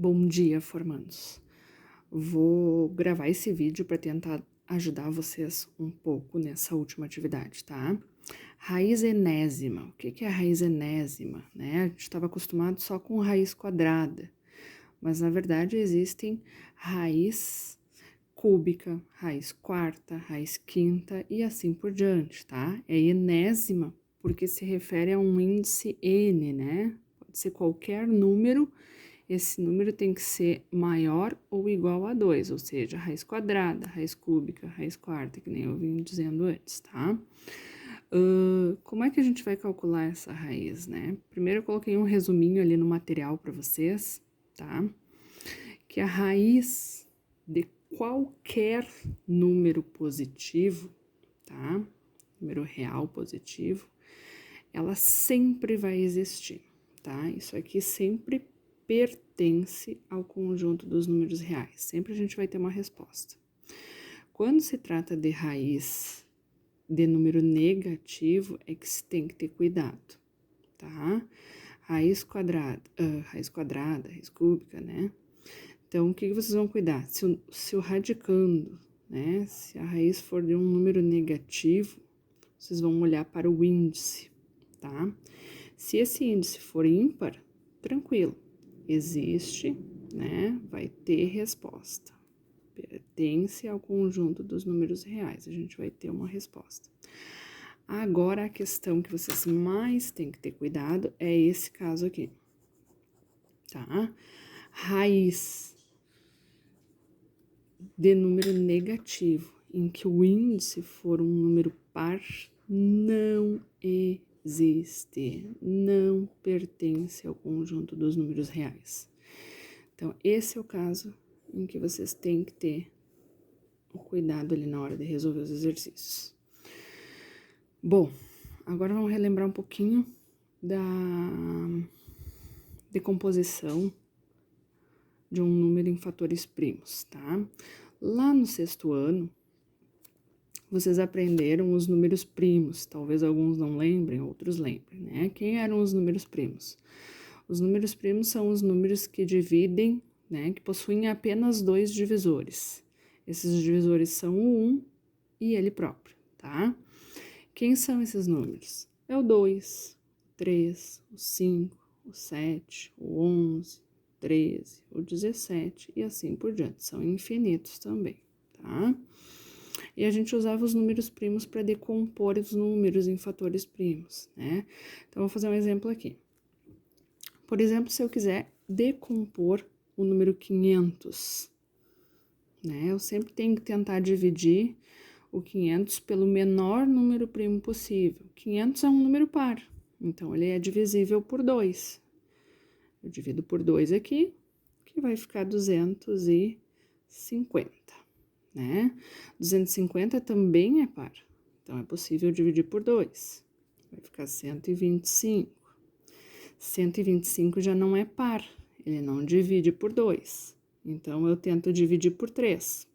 Bom dia, formandos. Vou gravar esse vídeo para tentar ajudar vocês um pouco nessa última atividade, tá? Raiz enésima. O que é a raiz enésima, né? A gente estava acostumado só com raiz quadrada, mas na verdade existem raiz cúbica, raiz quarta, raiz quinta e assim por diante, tá? É enésima porque se refere a um índice n, né? Pode ser qualquer número. Esse número tem que ser maior ou igual a 2, ou seja, raiz quadrada, raiz cúbica, raiz quarta, que nem eu vim dizendo antes, tá? Como é que a gente vai calcular essa raiz, né? Primeiro eu coloquei um resuminho ali no material para vocês, tá? Que a raiz de qualquer número positivo, tá? Número real positivo, ela sempre vai existir, tá? Isso aqui sempre pertence ao conjunto dos números reais. Sempre a gente vai ter uma resposta. Quando se trata de raiz de número negativo, é que se tem que ter cuidado, tá? Raiz quadrada, raiz cúbica, né? Então, o que vocês vão cuidar? Se o radicando, né? Se a raiz for de um número negativo, vocês vão olhar para o índice, tá? Se esse índice for ímpar, tranquilo, existe, né? Vai ter resposta. Pertence ao conjunto dos números reais, a gente vai ter uma resposta. Agora, a questão que vocês mais têm que ter cuidado é esse caso aqui, tá? Raiz de número negativo, em que o índice for um número par, não existe, não pertence ao conjunto dos números reais. Então, esse é o caso em que vocês têm que ter o cuidado ali na hora de resolver os exercícios. Bom, agora vamos relembrar um pouquinho da decomposição de um número em fatores primos, tá? Lá no sexto ano, vocês aprenderam os números primos, talvez alguns não lembrem, outros lembrem, né? Quem eram os números primos? Os números primos são os números que dividem, né, que possuem apenas dois divisores. Esses divisores são o 1 e ele próprio, tá? Quem são esses números? É o 2, o 3, o 5, o 7, o 11, o 13, o 17 e assim por diante. São infinitos também, tá? E a gente usava os números primos para decompor os números em fatores primos, né? Então, vou fazer um exemplo aqui. Por exemplo, se eu quiser decompor o número 500, né? Eu sempre tenho que tentar dividir o 500 pelo menor número primo possível. 500 é um número par, então ele é divisível por 2. Eu divido por 2 aqui, que vai ficar 250, né? 250 também é par, então é possível dividir por 2. Vai ficar 125. 125 já não é par, ele não divide por 2. Então, eu tento dividir por 3.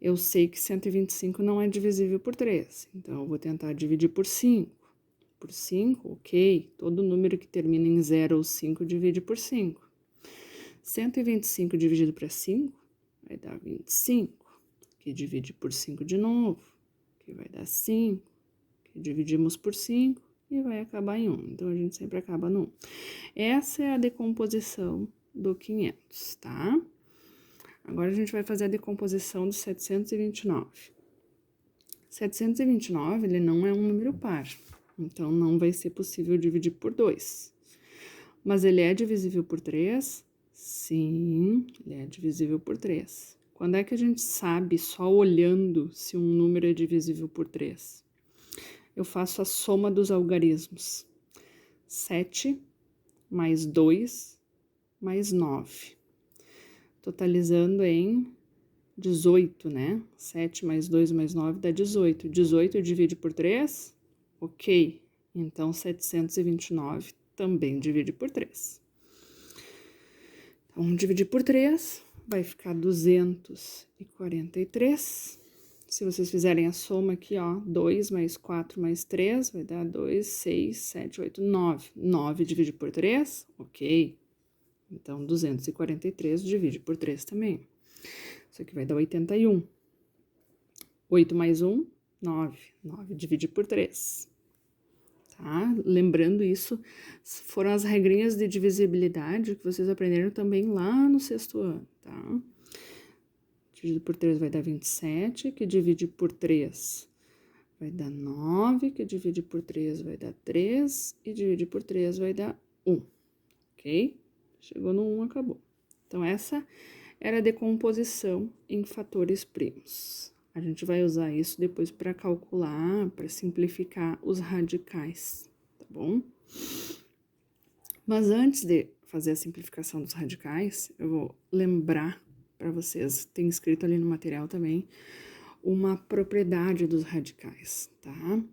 Eu sei que 125 não é divisível por 3, então eu vou tentar dividir por 5. Por 5, ok, todo número que termina em 0 ou 5 divide por 5. 125 dividido para 5 vai dar 25, que divide por 5 de novo, que vai dar 5, que dividimos por 5 e vai acabar em 1. Então, a gente sempre acaba no 1. Essa é a decomposição do 500, tá? Agora, a gente vai fazer a decomposição do 729. 729, ele não é um número par, então não vai ser possível dividir por 2. Mas ele é divisível por 3? Sim, ele é divisível por 3. Quando é que a gente sabe, só olhando, se um número é divisível por 3? Eu faço a soma dos algarismos. 7 mais 2 mais 9. Totalizando em 18, né? 7 mais 2 mais 9 dá 18. 18 divide por 3? Ok. Então, 729 também divide por 3. Então, dividir por 3 vai ficar 243. Se vocês fizerem a soma aqui, ó, 2 mais 4 mais 3 vai dar 2, 6, 7, 8, 9. 9 dividir por 3? Ok. Então, 243 divide por 3 também. Isso aqui vai dar 81. 8 mais 1, 9. 9 divide por 3. Tá? Lembrando isso, foram as regrinhas de divisibilidade que vocês aprenderam também lá no 6º ano, tá? Dividido por 3 vai dar 27, que divide por 3 vai dar 9, que divide por 3 vai dar 3, e divide por 3 vai dar 1, ok? Chegou no 1, acabou. Então, essa era a decomposição em fatores primos. A gente vai usar isso depois para calcular, para simplificar os radicais, tá bom? Mas antes de fazer a simplificação dos radicais, eu vou lembrar para vocês, tem escrito ali no material também, uma propriedade dos radicais, tá?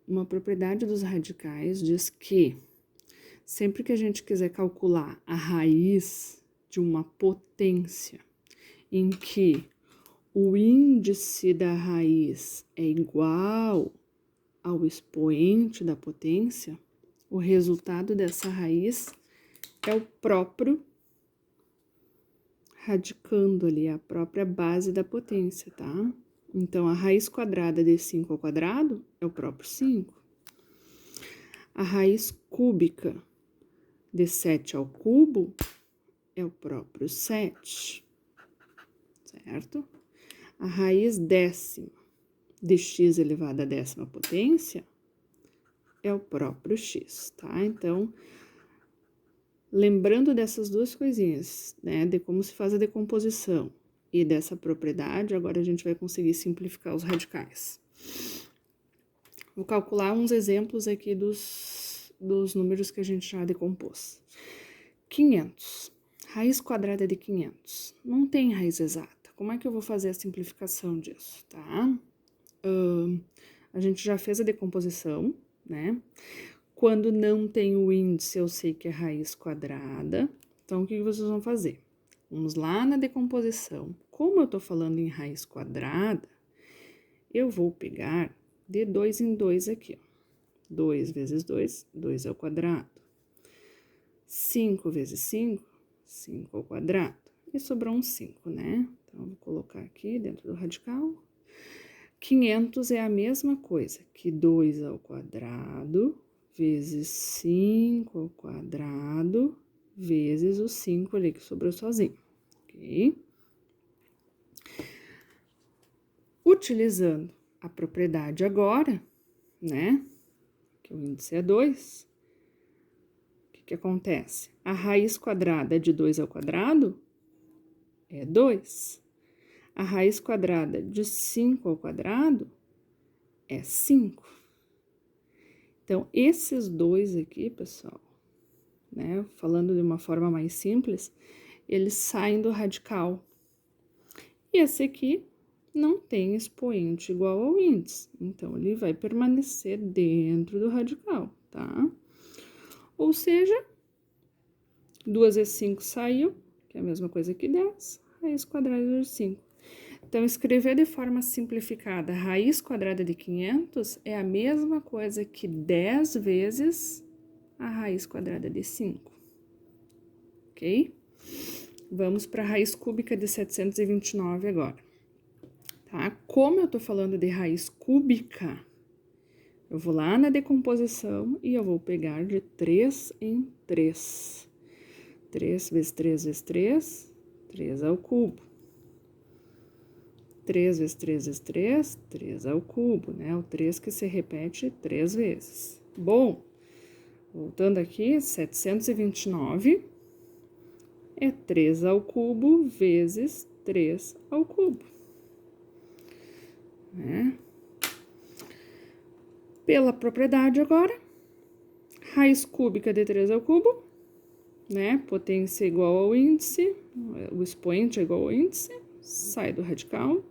Uma propriedade dos radicais diz que sempre que a gente quiser calcular a raiz de uma potência em que o índice da raiz é igual ao expoente da potência, o resultado dessa raiz é o próprio radicando ali, a própria base da potência, tá? Então, a raiz quadrada de 5 ao quadrado é o próprio 5. A raiz cúbica de 7 ao cubo é o próprio 7, certo? A raiz décima de x elevado à décima potência é o próprio x, tá? Então, lembrando dessas duas coisinhas, né, de como se faz a decomposição e dessa propriedade, agora a gente vai conseguir simplificar os radicais. Vou calcular uns exemplos aqui dos números que a gente já decompôs. 500. Raiz quadrada de 500. Não tem raiz exata. Como é que eu vou fazer a simplificação disso, tá? A gente já fez a decomposição, né? Quando não tem o índice, eu sei que é raiz quadrada. Então, o que vocês vão fazer? Vamos lá na decomposição. Como eu tô falando em raiz quadrada, eu vou pegar de 2 em 2 aqui, ó. 2 vezes 2, 2 ao quadrado. 5 vezes 5, 5 ao quadrado. E sobrou um 5, né? Então, eu vou colocar aqui dentro do radical. 500 é a mesma coisa que 2 ao quadrado vezes 5 ao quadrado vezes o 5 ali que sobrou sozinho, ok? Utilizando a propriedade agora, né, que o índice é 2, o que acontece? A raiz quadrada de 2 ao quadrado é 2. A raiz quadrada de 5 ao quadrado é 5. Então, esses dois aqui, pessoal, né, falando de uma forma mais simples, eles saem do radical. E esse aqui não tem expoente igual ao índice, então ele vai permanecer dentro do radical, tá? Ou seja, 2 vezes 5 saiu, que é a mesma coisa que 10, raiz quadrada de 5. Então, escrever de forma simplificada raiz quadrada de 500 é a mesma coisa que 10 vezes a raiz quadrada de 5, ok? Vamos para a raiz cúbica de 729 agora, tá? Como eu tô falando de raiz cúbica, eu vou lá na decomposição e eu vou pegar de 3 em 3. 3 vezes 3 vezes 3, 3 ao cubo. 3 vezes 3 vezes 3, 3 ao cubo, né? O 3 que se repete 3 vezes. Bom, voltando aqui, 729 é 3 ao cubo vezes 3 ao cubo, né? Pela propriedade agora, raiz cúbica de 3 ao cubo, né? Potência igual ao índice, o expoente é igual ao índice, sai do radical.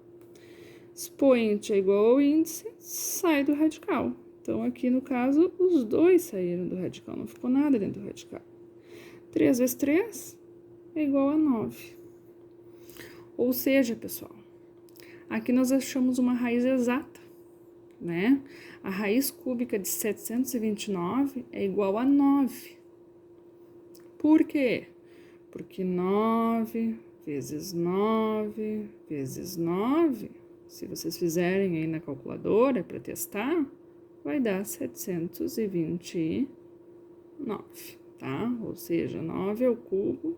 Expoente é igual ao índice, sai do radical. Então, aqui no caso, os dois saíram do radical, não ficou nada dentro do radical. 3 vezes 3 é igual a 9. Ou seja, pessoal, aqui nós achamos uma raiz exata, né? A raiz cúbica de 729 é igual a 9. Por quê? Porque 9 vezes 9 vezes 9, se vocês fizerem aí na calculadora para testar, vai dar 729, tá? Ou seja, 9 ao cubo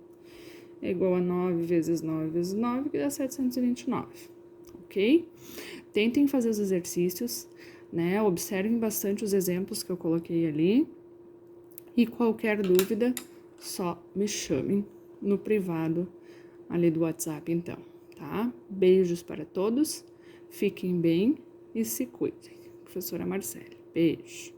é igual a 9 vezes 9 vezes 9, que dá 729, ok? Tentem fazer os exercícios, né? Observem bastante os exemplos que eu coloquei ali. E qualquer dúvida, só me chamem no privado ali do WhatsApp, então, tá? Beijos para todos, fiquem bem e se cuidem. Professora Marcele, beijo.